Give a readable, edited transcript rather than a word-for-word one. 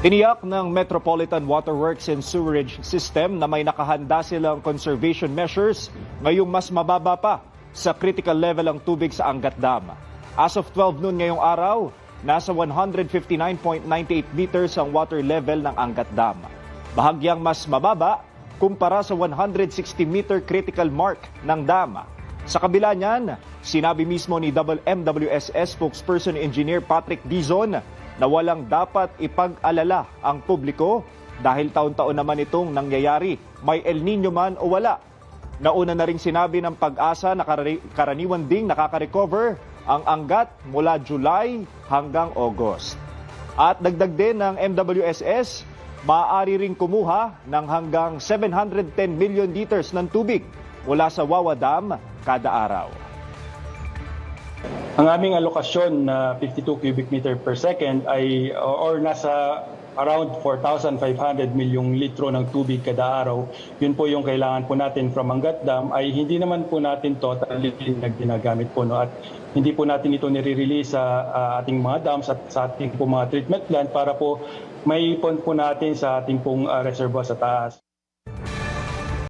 Tiniyak ng Metropolitan Water Works and Sewerage System na may nakahanda silang conservation measures ngayong mas mababa pa sa critical level ang tubig sa Angat Dam. As of 12 noon ngayong araw, nasa 159.98 meters ang water level ng Angat Dam. Bahagyang mas mababa kumpara sa 160-meter critical mark ng dam. Sa kabila niyan, sinabi mismo ni MWSS spokesperson engineer Patrick Dizon na walang dapat ipag-alala ang publiko dahil taon-taon naman itong nangyayari, may El Nino man o wala. Nauna na ring sinabi ng Pag-asa na karaniwan ding nakaka-recover ang Angat mula July hanggang August. At dagdag din ng MWSS, maaari ring kumuha ng hanggang 710 million liters ng tubig mula sa Wawa Dam kada araw. Ang aming alokasyon na 52 cubic meter per second ay or nasa around 4,500 milyong litro ng tubig kada araw. Yun po yung kailangan po natin from Angat Dam ay hindi naman po natin totally ginagamit po. No? At hindi po natin ito nire-release sa ating mga dams at sa ating po mga treatment plant para po maipon po natin sa ating pong reservoir sa taas.